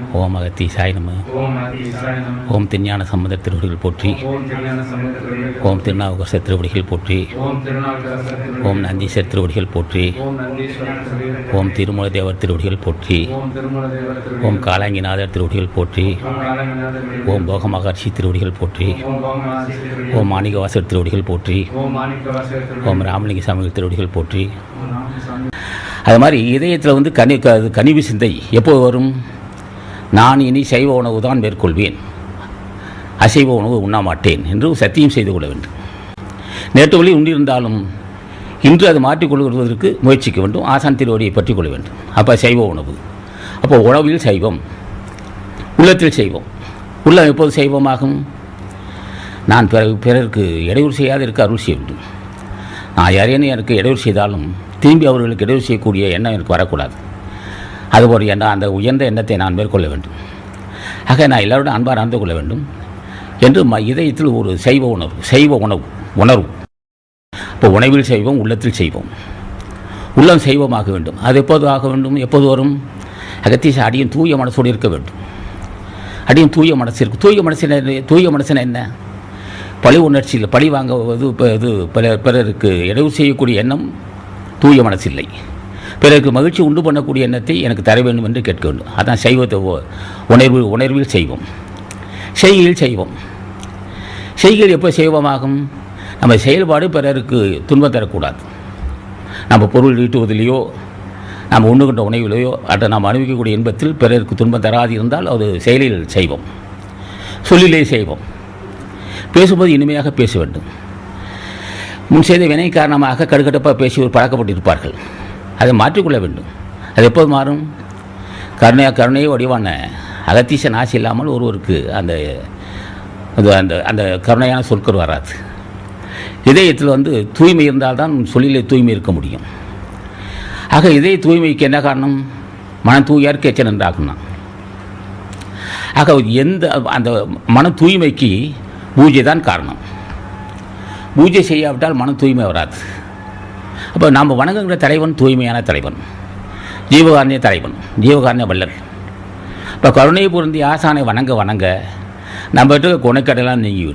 ஓம் அகத்தீசாய நம. ஓம் திருஞான சம்பந்தர் திருவடிகள் போற்றி. ஓம் திருநாவுக்கரசர் திருவடிகள் போற்றி. ஓம் நந்தீஸ்வரர் திருவடிகள் போற்றி. ஓம் திருமூல தேவர் திருவடிகள் போற்றி. ஓம் காலாங்கிநாதர் திருவடிகள் போற்றி. ஓம் போகமகர்ஷி திருவடிகள் போற்றி. ஓம் மாணிக்கவாசர் திருவடிகள் போற்றி. ஓம் ராமலிங்க சாமிகள் திருவடிகள் போற்றி. அது மாதிரி இதயத்தில் வந்து கனிவு சிந்தை எப்போது வரும்? நான் இனி சைவ உணவு தான் மேற்கொள்வேன், அசைவ உணவு உண்ணாமாட்டேன் என்று சத்தியம் செய்து கொள்ள வேண்டும். நேற்று வழி உண்டிருந்தாலும் இன்று அதை மாற்றிக்கொள்வதற்கு முயற்சிக்க வேண்டும். ஆசான் திருவடியை பற்றி கொள்ள வேண்டும். அப்போ சைவ உணவு. அப்போ உணவில் சைவம், உள்ளத்தில் சைவம். உள்ளம் எப்போது சைவமாகும்? நான் பிறருக்கு இடையூறு செய்யாது இருக்க அருள் செய்ய வேண்டும். நான் யாரேனும் எனக்கு இடையூறு செய்தாலும் திரும்பி அவர்களுக்கு இடையூறு செய்யக்கூடிய எண்ணம் எனக்கு வரக்கூடாது. அதுபோல் அந்த உயர்ந்த எண்ணத்தை நான் மேற்கொள்ள வேண்டும். ஆக நான் எல்லோருடன் அன்பாக நடந்து கொள்ள வேண்டும் என்று இதயத்தில் ஒரு சைவ உணர்வு. இப்போ உணவில் செய்வோம், உள்ளத்தில் செய்வோம். உள்ளம் சைவமாக வேண்டும். அது எப்போது ஆக வேண்டும்? எப்போது வரும்? அகத்தீச அடியும் தூய மனசோடு இருக்க வேண்டும். அடியும் தூய மனசு இருக்கும். தூய மனசுனா என்ன? பழி உணர்ச்சியில் பழி வாங்குவது, பிறருக்கு இடையூறு செய்யக்கூடிய எண்ணம் தூய மனசு இல்லை. பிறருக்கு மகிழ்ச்சி உண்டு பண்ணக்கூடிய எண்ணத்தை எனக்கு தர வேண்டும் என்று கேட்க வேண்டும். அதான் சைவத்தை உணர்வில் செய்வோம், செய்கையில் செய்வோம். செய்கையில் எப்போ செய்வமாகும்? நம்ம செயல்பாடு பிறருக்கு துன்பம் தரக்கூடாது. நம்ம பொருள் ஈட்டுவதிலேயோ, நாம் உண்ணுகின்ற உணவிலேயோ, அல்லது நாம் அனுபவிக்கக்கூடிய இன்பத்தில் பிறருக்கு துன்பம் தராது இருந்தால் அது செயலில் செய்வோம், சொல்லிலே செய்வோம். பேசும்போது இனிமையாக பேச வேண்டும். முன் செய்த வினை காரணமாக கடுகடுப்பாக பேசி பழக்கப்பட்டிருப்பார்கள். அதை மாற்றிக்கொள்ள வேண்டும். அது எப்போது மாறும்? கருணையே வடிவான அகத்தீசன் ஆசை இல்லாமல் ஒருவருக்கு அந்த அந்த கருணையான சொற்கள் வராது. இதயத்தில் வந்து தூய்மை இருந்தால்தான் சொல்லிலே தூய்மை இருக்க முடியும். ஆக இதய தூய்மைக்கு என்ன காரணம்? மன தூயாருக்கு எச்சன் என்றாகணும். ஆக அந்த மன தூய்மைக்கு பூஜை தான் காரணம். பூஜை செய்யாவிட்டால் மன தூய்மை வராது. அப்போ நாம் வணங்குகிற தலைவன் தூய்மையான தலைவன், ஜீவகாரணிய தலைவன், ஜீவகாரணிய வல்லல். இப்போ கருணை பொருந்தி ஆசானை வணங்க நம்மகிட்ட குணைக்கடலாம் நீங்கிவிடும்.